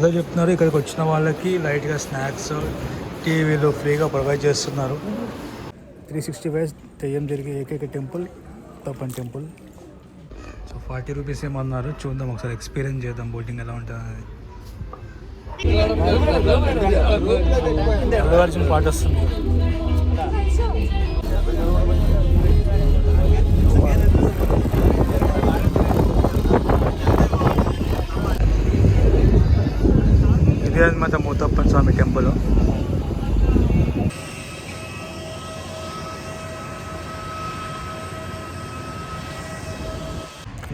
అదే చెప్తున్నారు, ఇక్కడికి వచ్చిన వాళ్ళకి లైట్గా స్నాక్స్, టీవీలు ఫ్రీగా ప్రొవైడ్ చేస్తున్నారు. 365 తెయ్యం జరిగే ఏకైక టెంపుల్ తప్పన్ టెంపుల్. సో 40 రూపీస్ ఏమన్నారు, చూద్దాం ఒకసారి ఎక్స్పీరియన్స్ చేద్దాం బోటింగ్ ఎలా ఉంటుంది అనేది. అల్లు పాట వస్తుంది. ఇదే అనమాట ముత్తప్పన్ స్వామి టెంపుల్.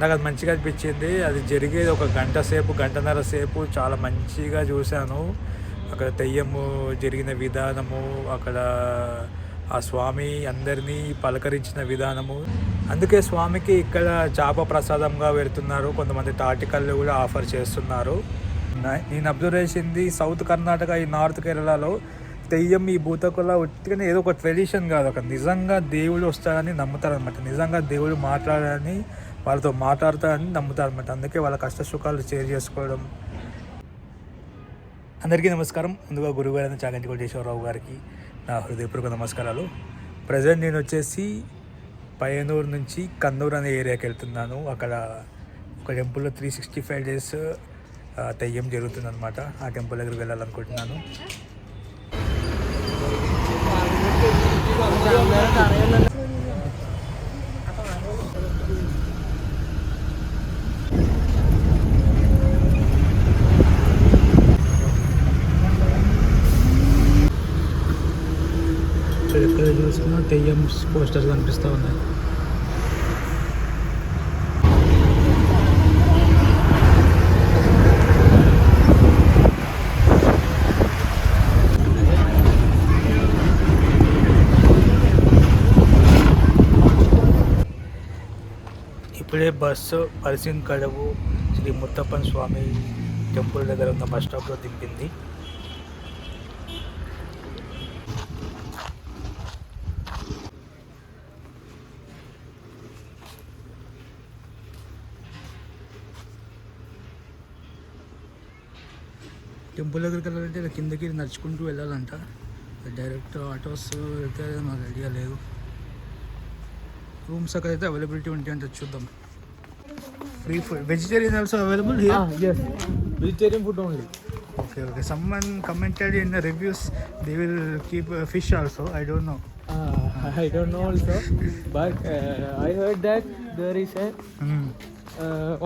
నాకు అది మంచిగా అనిపించింది. అది జరిగేది ఒక గంటన్నర సేపు చాలా మంచిగా చూశాను. అక్కడ తెయ్యము జరిగిన విధానము, అక్కడ ఆ స్వామి అందరినీ పలకరించిన విధానము. అందుకే స్వామికి ఇక్కడ చాప ప్రసాదంగా పెడుతున్నారు. కొంతమంది తాటికల్లు కూడా ఆఫర్ చేస్తున్నారు. నేను అబ్జర్వ్ చేసింది సౌత్ కర్ణాటక, ఈ నార్త్ కేరళలో తెయ్యం ఈ భూతకుల ఉట్టిగానే ఏదో ఒక ట్రెడిషన్ కాదు, ఒక నిజంగా దేవుడు వస్తాడని నమ్ముతారనమాట. నిజంగా దేవుడు మాట్లాడాలని, వాళ్ళతో మాట్లాడతారని నమ్ముతారనమాట. అందుకే వాళ్ళ కష్ట సుఖాలు షేర్ చేసుకోవడం. అందరికీ నమస్కారం. ముందుగా గురువుగారైన చాగంటి కోటేశ్వరరావు గారికి నా హృదయపూర్వక నమస్కారాలు. ప్రజెంట్ నేను వచ్చేసి పయ్యనూరు నుంచి కన్నూరు అనే ఏరియాకి వెళ్తున్నాను. అక్కడ ఒక టెంపుల్లో 365 డేస్ తెయ్యం జరుగుతుందన్నమాట. ఆ టెంపుల్ దగ్గరికి వెళ్ళాలనుకుంటున్నాను. ఎక్కడ చూసినా తెయ్యం పోస్టర్స్ కనిపిస్తూ ఉన్నాయి. ఇప్పుడే బస్సు పల్సిన్ కడవు శ్రీ ముత్తప్పన్ స్వామి టెంపుల్ దగ్గర ఉన్న బస్ స్టాప్లో దింపింది. టెంపుల్ దగ్గరికి వెళ్ళాలంటే ఇలా కిందకి నడుచుకుంటూ వెళ్ళాలంట. డైరెక్ట్ ఆటోస్ వెళ్తే నాకు ఐడియా లేదు. రూమ్స్ అక్కడ అయితే అవైలబిలిటీ ఉంటాయి అంటే చూద్దాం. Free food, vegetarian also available here? Yes, vegetarian food only. Okay. Someone commented in the reviews they will keep fish also. I don't know. I don't know also, but I heard that there is a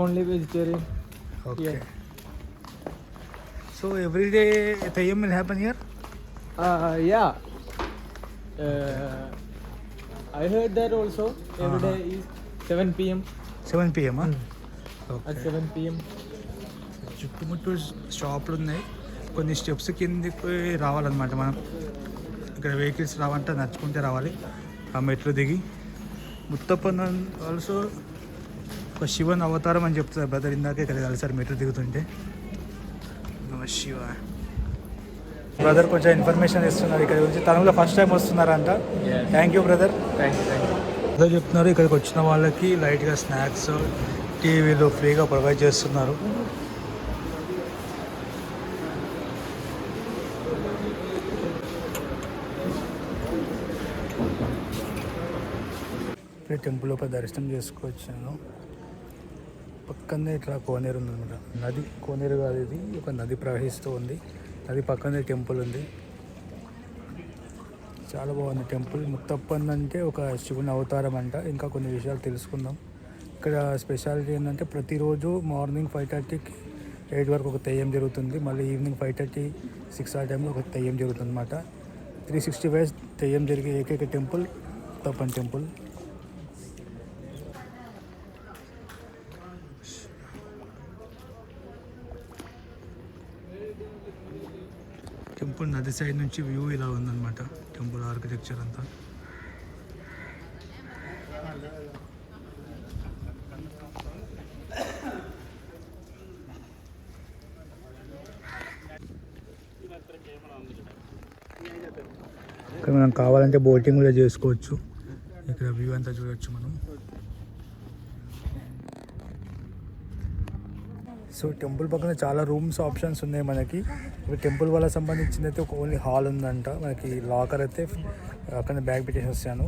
only vegetarian. Okay. Yeah. So every day Theyyam will happen here? Yeah. I heard that also. Every day is 7 p.m. 7 p.m. At 7 p.m. చుట్టుముట్టు షాపులు ఉన్నాయి. కొన్ని steps కిందకి రావాలన్నమాట. మనం ఇక్కడ vehicles రావంటే నడుచుకుంటే రావాలి. ఆ మెట్లు దిగి ముత్తప్పన్ ఆల్సో ఒక శివన్ అవతారం అని చెప్తారు బ్రదర్. ఇందాక ఇక్కడ కలిసారు మెట్లు దిగుతుంటే. నమ శివ బ్రదర్ కొంచెం ఇన్ఫర్మేషన్ ఇస్తున్నారు ఇక్కడ గురించి. తనలో ఫస్ట్ టైం వస్తున్నారంట. Thank you brother. అదే చెప్తున్నారు, ఇక్కడికి వచ్చిన వాళ్ళకి లైట్గా స్నాక్స్, టీవీలు ఫ్రీగా ప్రొవైడ్ చేస్తున్నారు. టెంపుల్ లోపల దర్శనం చేసుకొచ్చాను. పక్కనే ఇట్లా కోనేరు ఉందన్నమాట. నది, కోనేరు కాదు ఇది, ఒక నది ప్రవహిస్తూ ఉంది. నది పక్కనే టెంపుల్ ఉంది. చాలా బాగుంది టెంపుల్. ముత్తప్పన్ అంటే ఒక శివుని అవతారం అంట. ఇంకా కొన్ని విషయాలు తెలుసుకుందాం. ఇక్కడ స్పెషాలిటీ ఏంటంటే ప్రతిరోజు మార్నింగ్ 5:30కి 8 వరకు ఒక తెయ్యం జరుగుతుంది. మళ్ళీ ఈవినింగ్ 5:30, 6 ఆ టైంలో ఒక తెయ్యం జరుగుతుంది అనమాట. 365 తెయ్యం జరిగే ఏకైక టెంపుల్ తప్పన్ టెంపుల్. టెంపుల్ నది సైడ్ నుంచి వ్యూ ఇలా ఉందన్నమాట. టెంపుల్ ఆర్కిటెక్చర్ అంతా. ఇక్కడ మనం కావాలంటే బోటింగ్ కూడా చేసుకోవచ్చు. ఇక్కడ వ్యూ అంతా చూడవచ్చు మనం. సో టెంపుల్ పక్కన చాలా రూమ్స్ ఆప్షన్స్ ఉన్నాయి మనకి. ఇప్పుడు టెంపుల్ వాళ్ళకి సంబంధించింది అయితే ఒక ఓన్లీ హాల్ ఉందంట మనకి. లాకర్ అయితే అక్కడ బ్యాగ్ పెట్టేసి వస్తాను.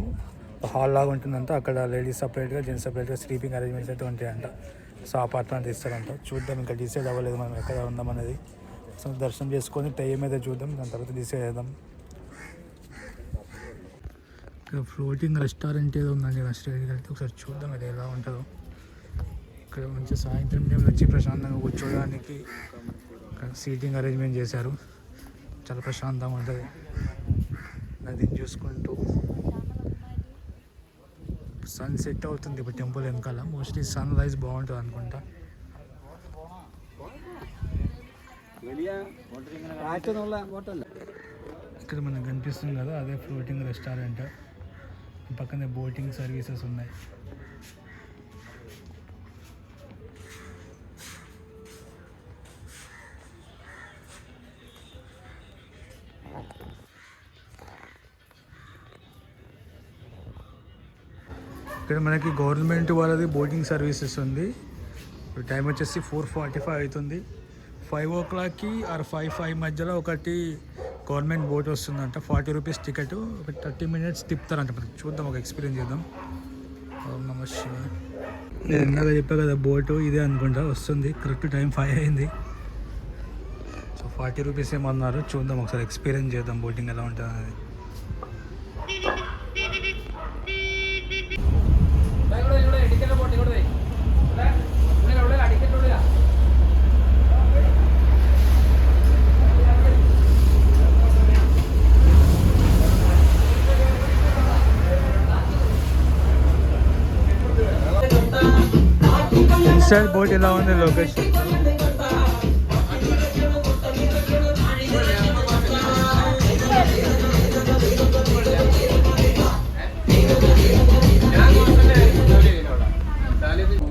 హాల్ లాగా ఉంటుందంట. అక్కడ లేడీస్ సపరేట్గా, జెంట్స్ సపరేట్గా స్లీపింగ్ అరేంజ్మెంట్స్ అయితే ఉంటాయంట. సో అపార్ట్మెంట్ ఇస్తారంట. చూద్దాం, ఇంకా డిసైడ్ అవ్వలేదు మనం ఎక్కడ ఉందాం అనేది. సో దర్శనం చేసుకొని టైం మీద చూద్దాం, దాని తర్వాత డిసైడ్ చేద్దాం. ఇక్కడ ఫ్లోటింగ్ రెస్టారెంట్ ఏదో ఉందండి. రెస్టారెంట్కి వెళ్తే ఒకసారి చూద్దాం అది ఎలా ఉంటుందో. ఇక్కడ మంచి సాయంత్రం టైంలో వచ్చి ప్రశాంతంగా కూర్చోడానికి సీటింగ్ అరేంజ్మెంట్ చేశారు. చాలా ప్రశాంతంగా ఉంటుంది. నదిని చూసుకుంటూ సన్ సెట్ అవుతుంది ఇప్పుడు టెంపుల్ వెనకాల. మోస్ట్లీ సన్ రైజ్ బాగుంటుంది అనుకుంటా. ఇక్కడ మనకు కనిపిస్తుంది కదా, అదే ఫ్లోటింగ్ రెస్టారెంట్. పక్కనే బోటింగ్ సర్వీసెస్ ఉన్నాయి. ఇక్కడ మనకి గవర్నమెంట్ వాళ్ళది బోటింగ్ సర్వీసెస్ ఉంది. ఇప్పుడు టైం వచ్చేసి 4:45 అవుతుంది. 5 o'clockకి ఆర్ 5 మధ్యలో ఒకటి గవర్నమెంట్ బోట్ వస్తుందంట. 40 రూపీస్ టికెట్. ఒక 30 minutes తిప్పుతారంట. మనకి చూద్దాం, ఒక ఎక్స్పీరియన్స్ చేద్దాం. నమస్తే. నేను ఇందాక చెప్పా కదా బోటు ఇదే అనుకుంటా వస్తుంది. కరెక్ట్ టైం 5 అయింది. సో 40 రూపీస్ ఏమన్నారు చూద్దాం, ఒకసారి ఎక్స్పీరియన్స్ చేద్దాం బోటింగ్ ఎలా ఉంటుంది అనేది. ఇన్సైడ్ బోట్ ఎలా ఉంది లొకేషన్?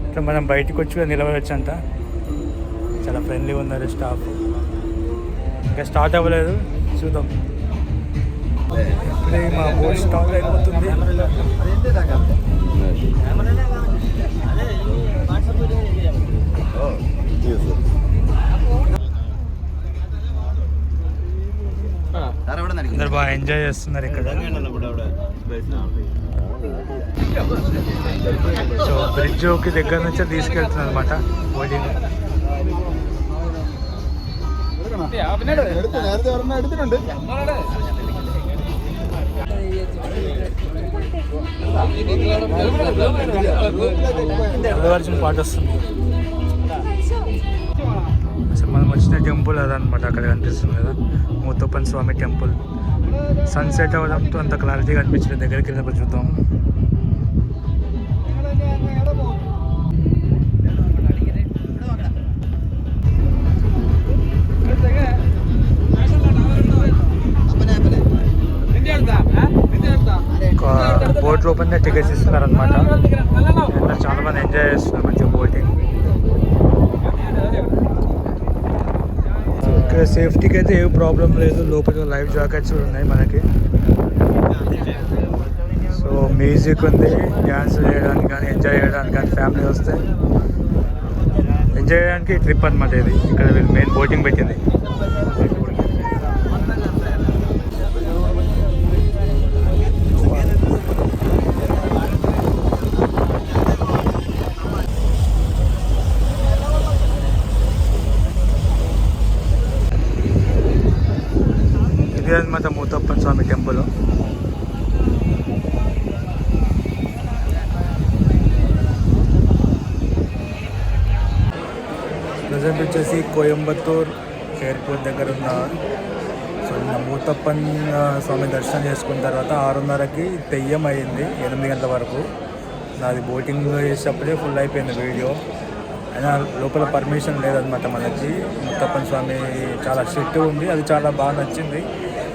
ఇట్లా మనం బయటకు వచ్చి నిలబడచ్చు అంట. చాలా ఫ్రెండ్లీగా ఉన్నారు స్టాఫ్. ఇంకా స్టార్ట్ అవ్వలేదు, చూద్దాం. ఇప్పుడే మా బోట్ స్టార్ట్ అయిపోతుంది. అందరు బాగా ఎంజాయ్ చేస్తున్నారు ఇక్కడ. సో బ్రిడ్జ్కి దగ్గర నుంచి తీసుకెళ్తున్నారు అనమాట బోటింగ్. అల్లువర్జున్ పాట వస్తుంది. అసలు మనం వచ్చిన టెంపుల్ అదనమాట. అక్కడ కనిపిస్తుంది కదా ముత్తప్పన్ స్వామి టెంపుల్. సన్సెట్ అవ్వడంతో అంత క్లారిటీగా కనిపించిన దగ్గరికి వెళ్ళినప్పుడు చూద్దాం. బోట్ లోపల టికెట్స్ ఇస్తున్నారు అనమాట. చాలా మంది ఎంజాయ్ చేస్తున్నారు మంచిగా బోటింగ్. ఇక్కడ సేఫ్టీకి అయితే ఏ ప్రాబ్లం లేదు. లోపల లైఫ్ జాకెట్స్ ఉన్నాయి మనకి. సో మ్యూజిక్ ఉంది, డ్యాన్స్ చేయడానికి కానీ ఎంజాయ్ చేయడానికి కానీ ఫ్యామిలీ వస్తే ఎంజాయ్ చేయడానికి ట్రిప్ అనమాట ఇది. ఇక్కడ వీళ్ళు మెయిన్ బోటింగ్ పెట్టింది. ఇదే అనమాట ముత్తప్పన్ స్వామి టెంపుల్. ప్రజెంట్ వచ్చేసి కోయంబత్తూర్ ఎయిర్పోర్ట్ దగ్గర ఉన్న. సో ముత్తప్పన్ స్వామి దర్శనం చేసుకున్న తర్వాత 6:30కి తెయ్యం అయింది. 8 గంటల వరకు నాది బోటింగ్ చేసేటప్పుడే ఫుల్ అయిపోయింది వీడియో. అయినా లోపల పర్మిషన్ లేదనమాట మనకి. ముత్తప్పన్ స్వామి చాలా స్ట్రిక్ట్ ఉంది. అది చాలా బాగా నచ్చింది.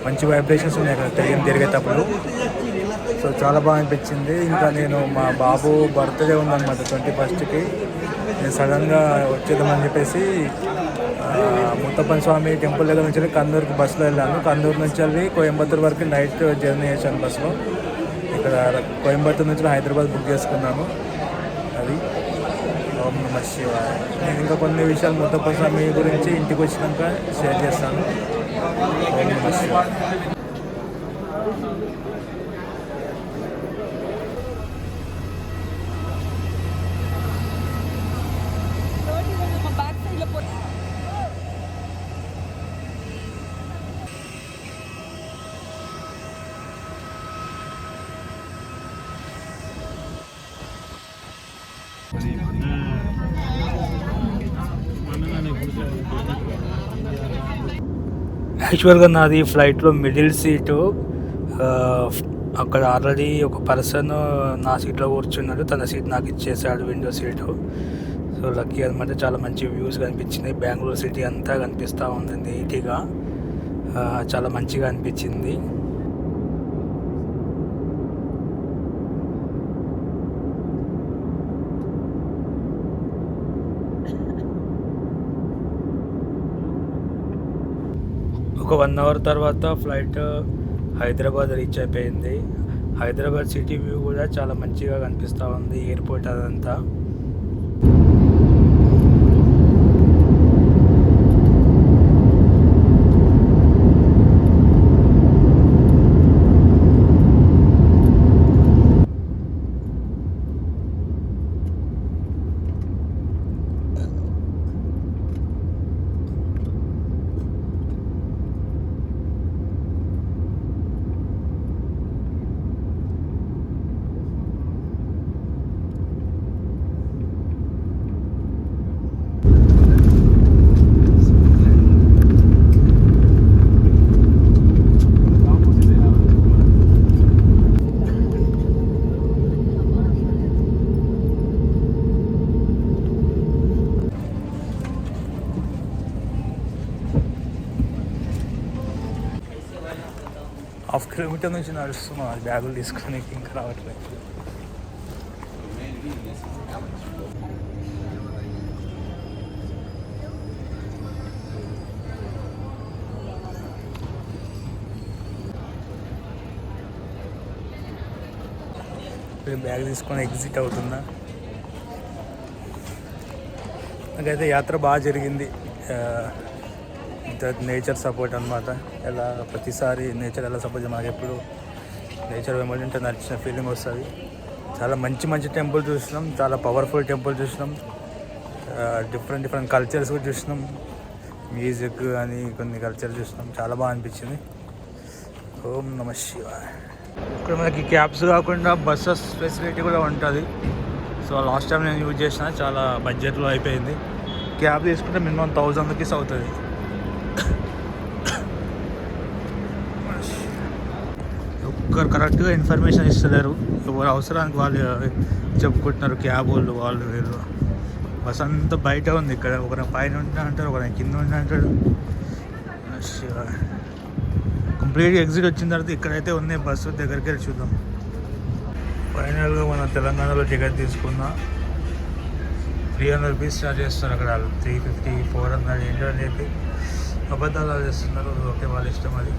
మంచి వైబ్రేషన్స్ ఉన్నాయి అక్కడ తెయ్యం తిరిగేటప్పుడు. సో చాలా బాగా అనిపించింది. ఇంకా నేను మా బాబు బర్త్డే ఉందన్నమాట 21కి. నేను సడన్గా వచ్చేద్దామని చెప్పేసి ముత్తప్పన్ స్వామి టెంపుల్ దగ్గర నుంచి కందూరుకి బస్సులో వెళ్ళాను. కందూరు నుంచి వెళ్ళి కోయంబత్తూర్ వరకు నైట్ జర్నీ చేశాను బస్సులో. ఇక్కడ కోయంబత్తూర్ నుంచి హైదరాబాద్ బుక్ చేసుకున్నాను. అది ఓం నమః శివాయ. నేను ఇంకా కొన్ని విషయాలు ముద్దప్ప స్వామి గురించి ఇంటికి వచ్చినాక షేర్ చేస్తాను. ఓం నమః శివాయ. యాక్చువల్గా నాది ఫ్లైట్లో మిడిల్ సీటు. అక్కడ ఆల్రెడీ ఒక పర్సన్ నా సీట్లో కూర్చున్నాడు, తన సీట్ నాకు ఇచ్చేసాడు, విండో సీటు. సో లక్కీ అనమాట. చాలా మంచి వ్యూస్ కనిపించినాయి. బెంగళూరు సిటీ అంతా కనిపిస్తూ ఉంది నీట్గా. చాలా మంచిగా అనిపించింది. ఒక 1 అవర్ తర్వాత ఫ్లైట్ హైదరాబాద్ రీచ్ అయిపోయింది. హైదరాబాద్ సిటీ వ్యూ కూడా చాలా మంచిగా కనిపిస్తూ ఉంది, ఎయిర్పోర్ట్ అదంతా. హాఫ్ కిలోమీటర్ నుంచి నడుస్తున్నాం అది బ్యాగులు తీసుకొని, ఇంకా రావట్లేదు. బ్యాగ్ తీసుకొని ఎగ్జిట్ అవుతున్నా. నాకైతే యాత్ర బాగా జరిగింది. నేచర్ సపోర్ట్ అనమాట. ఎలా ప్రతిసారి నేచర్ ఎలా సపోర్ట్ మాకు ఎప్పుడు నేచర్ వెంబడింటే నడిచిన ఫీలింగ్ వస్తుంది. చాలా మంచి మంచి టెంపుల్ చూసినాం, చాలా పవర్ఫుల్ టెంపుల్ చూసినాం, డిఫరెంట్ కల్చర్స్ కూడా చూసినాం, మ్యూజిక్ అని కొన్ని కల్చర్ చూసినాం. చాలా బాగా అనిపించింది. ఓం నమః శివాయ. ఇక్కడ మనకి క్యాబ్స్ కాకుండా బస్సెస్ ఫెసిలిటీ కూడా ఉంటుంది. సో లాస్ట్ టైం నేను యూజ్ చేసిన, చాలా బడ్జెట్లో అయిపోయింది. క్యాబ్ తీసుకుంటే మినిమం 1000 రూపీస్ అవుతుంది. ఒక్కరు కరెక్ట్గా ఇన్ఫర్మేషన్ ఇస్తలేరు. ఎవరు అవసరానికి వాళ్ళు చెప్పుకుంటున్నారు, క్యాబ్ వాళ్ళు వీళ్ళు. బస్ అంతా బయట ఉంది. ఇక్కడ ఒకరి పైన ఉంటా అంటారు, ఒకరి కింద ఉంటా అంటాడు. కంప్లీట్గా ఎగ్జిట్ వచ్చిన తర్వాత ఇక్కడైతే ఉన్నాయి బస్సు. దగ్గరికి వెళ్ళి చూద్దాం. ఫైనల్గా మన తెలంగాణలో టికెట్ తీసుకున్నా 300 రూపీస్ ఛార్జ్ చేస్తారు. అక్కడ 350, 400 ఏంటో అని చెప్పి అబద్ధాలు చేస్తున్నారు. ఓకే, వాళ్ళ ఇష్టం అది.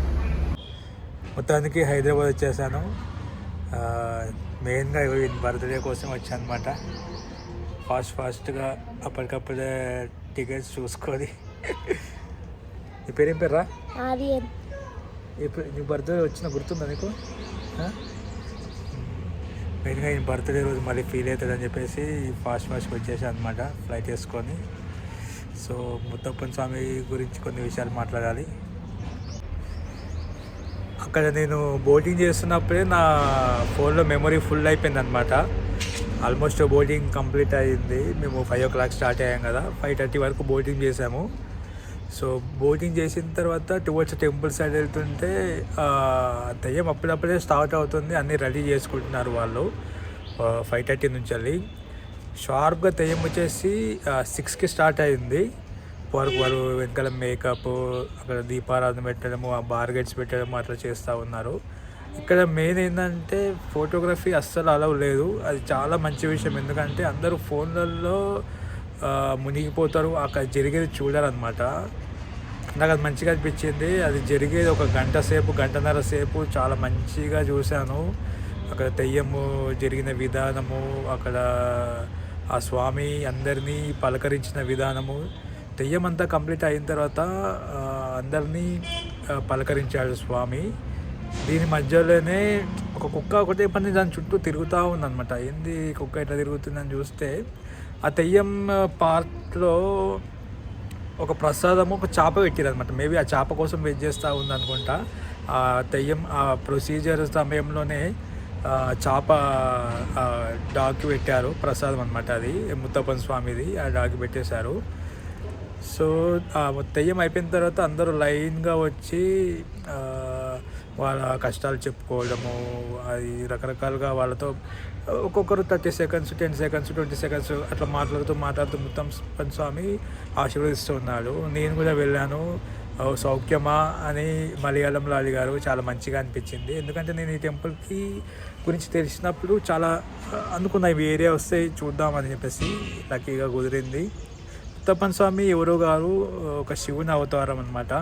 మొత్తానికి హైదరాబాద్ వచ్చేసాను. మెయిన్గా బర్త్డే కోసం వచ్చాను అనమాట. ఫాస్ట్గా అప్పటికప్పుడే టికెట్స్ చూసుకొని. నీ పేరేం పేర్రా? నీ బర్త్డే వచ్చిన గుర్తుందా నీకు? మెయిన్గా ఈ బర్త్డే రోజు మళ్ళీ ఫీల్ అవుతుందని చెప్పేసి ఫాస్ట్గా వచ్చేసాను అనమాట ఫ్లైట్ వేసుకొని. సో ముద్దప్పన్ స్వామి గురించి కొన్ని విషయాలు మాట్లాడాలి. అక్కడ నేను బోటింగ్ చేస్తున్నప్పుడే నా ఫోన్లో మెమరీ ఫుల్ అయిపోయింది అనమాట. ఆల్మోస్ట్ బోటింగ్ కంప్లీట్ అయ్యింది. మేము 5 o'clock స్టార్ట్ అయ్యాం కదా, 5:30 వరకు బోటింగ్ చేసాము. సో బోటింగ్ చేసిన తర్వాత టువర్డ్స్ టెంపుల్ సైడ్ వెళ్తుంటే దయ్యం అప్పుడప్పుడే స్టార్ట్ అవుతుంది. అన్నీ రెడీ చేసుకుంటున్నారు వాళ్ళు. 5:30 నుంచి వెళ్ళి షార్ప్గా దయ్యం వచ్చేసి 6కి స్టార్ట్ అయింది. వాళ్ళు వెనకాల మేకప్, అక్కడ దీపారాధన పెట్టడము, ఆ బార్గెట్స్ పెట్టడము అట్లా చేస్తూ ఉన్నారు. ఇక్కడ మెయిన్ ఏంటంటే ఫోటోగ్రఫీ అస్సలు అలవ్ లేదు. అది చాలా మంచి విషయం. ఎందుకంటే అందరూ ఫోన్లలో మునిగిపోతారు, అక్కడ జరిగేది చూడాలన్నమాట. నాకు అది మంచిగా అనిపించింది. అది జరిగేది ఒక గంటన్నర సేపు చాలా మంచిగా చూశాను. అక్కడ దెయ్యము జరిగిన విధానము, అక్కడ ఆ స్వామి అందరినీ పలకరించిన విధానము, దెయ్యం అంతా కంప్లీట్ అయిన తర్వాత అందరినీ పలకరించాడు స్వామి. దీని మధ్యలోనే ఒక కుక్క ఒకటే పని దాని చుట్టూ తిరుగుతూ ఉందన్నమాట. ఏంది కుక్క ఎట్లా తిరుగుతుందని చూస్తే, ఆ దెయ్యం పార్ట్లో ఒక ప్రసాదము, ఒక చేప పెట్టారనమాట. మేబీ ఆ చేప కోసం వెయిట్ చేస్తూ ఉందనుకుంటా. ఆ దెయ్యం ఆ ప్రొసీజర్ సమయంలోనే చేప డాగ్కి పెట్టారు ప్రసాదం అనమాట. అది ముత్తప్పన్ స్వామిది, ఆ డాగ్కి పెట్టేశారు. సో ఆ దెయ్యం అయిపోయిన తర్వాత అందరూ లైన్గా వచ్చి వాళ్ళ కష్టాలు చెప్పుకోవడము, అది రకరకాలుగా వాళ్ళతో ఒక్కొక్కరు 30 సెకండ్స్, 10 సెకండ్స్, 20 సెకండ్స్ అట్లా మాట్లాడుతూ ముత్తప్పన్ స్వామి ఆశీర్వదిస్తూ ఉన్నాడు. నేను కూడా వెళ్ళాను. సౌఖ్యమా అని మలయాళంలో అడిగారు. చాలా మంచిగా అనిపించింది. ఎందుకంటే నేను ఈ టెంపుల్కి గురించి తెలిసినప్పుడు చాలా అనుకున్నా, ఇవి ఏరియా వస్తే చూద్దామని చెప్పేసి. లక్కీగా కుదిరింది. ముత్తప్పన్ స్వామి ఎవరో గారు ఒక శివుని అవతారం అన్నమాట.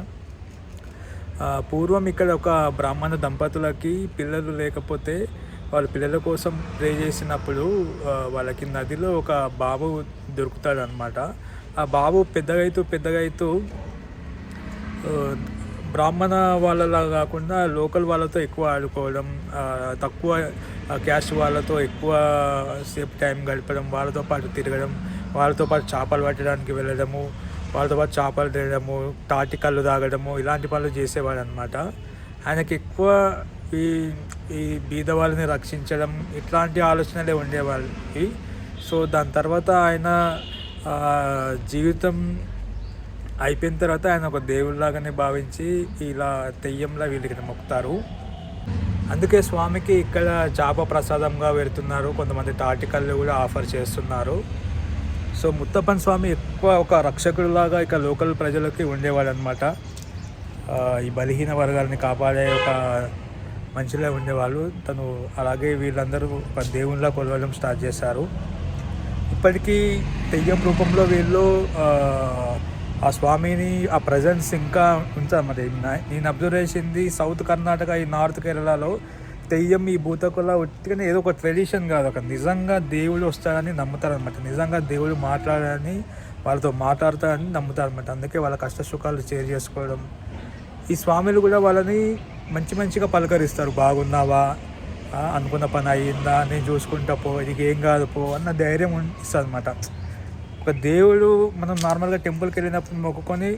పూర్వం ఇక్కడ ఒక బ్రాహ్మణ దంపతులకి పిల్లలు లేకపోతే వాళ్ళ పిల్లల కోసం ప్రే చేసినప్పుడు వాళ్ళకి నదిలో ఒక బాబు దొరుకుతాడు అనమాట. ఆ బాబు పెద్దగా అవుతూ బ్రాహ్మణ వాళ్ళలా కాకుండా లోకల్ వాళ్ళతో ఎక్కువ ఆడుకోవడం, తక్కువ క్యాస్ట్ వాళ్ళతో ఎక్కువ సేపు టైం గడపడం, వాళ్ళతో పాటు తిరగడం, వాళ్ళతో పాటు చేపలు పట్టడానికి వెళ్ళడము, వాళ్ళతో పాటు చేపలు తినడము, తాటి కళ్ళు తాగడము, ఇలాంటి పనులు చేసేవాడు అనమాట. ఆయనకి ఎక్కువ ఈ బీద వాళ్ళని రక్షించడం ఇట్లాంటి ఆలోచనలే ఉండేవాళ్ళకి. సో దాని తర్వాత ఆయన జీవితం అయిపోయిన తర్వాత ఆయన ఒక దేవుళ్ళలాగానే భావించి ఇలా దెయ్యంలా వీళ్ళకి మొక్కుతారు. అందుకే స్వామికి ఇక్కడ చేప ప్రసాదంగా పెడుతున్నారు. కొంతమంది తాటికల్లు కూడా ఆఫర్ చేస్తున్నారు. సో ముత్తప్పన్ స్వామి ఎక్కువ ఒక రక్షకుడిలాగా ఇక లోకల్ ప్రజలకి ఉండేవాడు అనమాట. ఈ బలహీన వర్గాలని కాపాడే ఒక మనిషిలా ఉండేవాళ్ళు. తను అలాగే వీళ్ళందరూ ఒక దేవుళ్ళ కొలవడం స్టార్ట్ చేశారు. ఇప్పటికీ దెయ్యం రూపంలో వీళ్ళు ఆ స్వామిని ఆ ప్రజెన్స్ ఇంకా ఉంచారన్నమాట. నేను అబ్జర్వ్ చేసింది సౌత్ కర్ణాటక, ఈ నార్త్ కేరళలో దెయ్యం ఈ భూతకుల ఉట్టిగానే ఏదో ఒక ట్రెడిషన్ కాదు, ఒక నిజంగా దేవుడు వస్తాడని నమ్ముతారనమాట. నిజంగా దేవుడు మాట్లాడాలని, వాళ్ళతో మాట్లాడతాడని నమ్ముతారనమాట. అందుకే వాళ్ళ కష్ట సుఖాలు షేర్ చేసుకోవడం. ఈ స్వామిలు కూడా వాళ్ళని మంచిగా పలకరిస్తారు. బాగున్నావా, అనుకున్న పని అయ్యిందా, నేను చూసుకుంటా పో, ఇది ఏం కాదు పో అన్న ధైర్యం ఇస్తుంది అనమాట. ఒక దేవుడు మనం నార్మల్గా టెంపుల్కి వెళ్ళినప్పుడు మొక్కుకొని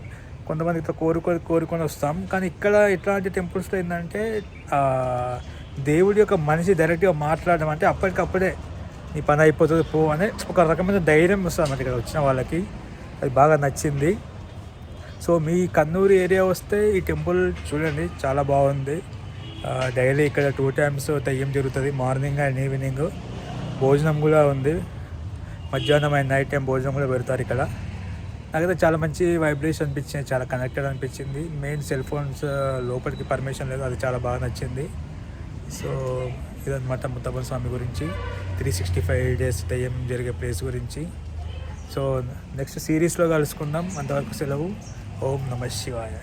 కొంతమంది ఇట్లా కోరుకొని వస్తాం. కానీ ఇక్కడ ఇట్లాంటి టెంపుల్స్లో ఏంటంటే దేవుడి యొక్క మనిషి డైరెక్ట్గా మాట్లాడడం, అంటే అప్పటికప్పుడే నీ పని అయిపోతుంది పో అనే ఒక రకమైన ధైర్యం వస్తుంది అన్నమాట ఇక్కడ వచ్చిన వాళ్ళకి. అది బాగా నచ్చింది. సో మీ కన్నూరు ఏరియా వస్తే ఈ టెంపుల్ చూడండి, చాలా బాగుంది. డైలీ ఇక్కడ 2 times దెయ్యం జరుగుతుంది, మార్నింగ్ అండ్ ఈవినింగ్. భోజనం కూడా ఉంది, మధ్యాహ్నం అండ్ నైట్ టైం భోజనం కూడా పెడతారు ఇక్కడ. నాకైతే చాలా మంచి వైబ్రేషన్ అనిపించింది, చాలా కనెక్టెడ్ అనిపించింది. మెయిన్ సెల్ ఫోన్స్ లోపలికి పర్మిషన్ లేదు, అది చాలా బాగా నచ్చింది. సో ఇదన్నమాట ముత్తప్పన్ స్వామి గురించి, 365 days దెయ్యం జరిగే ప్లేస్ గురించి. సో నెక్స్ట్ సిరీస్లో కలుసుకుందాం. అంతవరకు సెలవు. ఓం నమః శివాయ.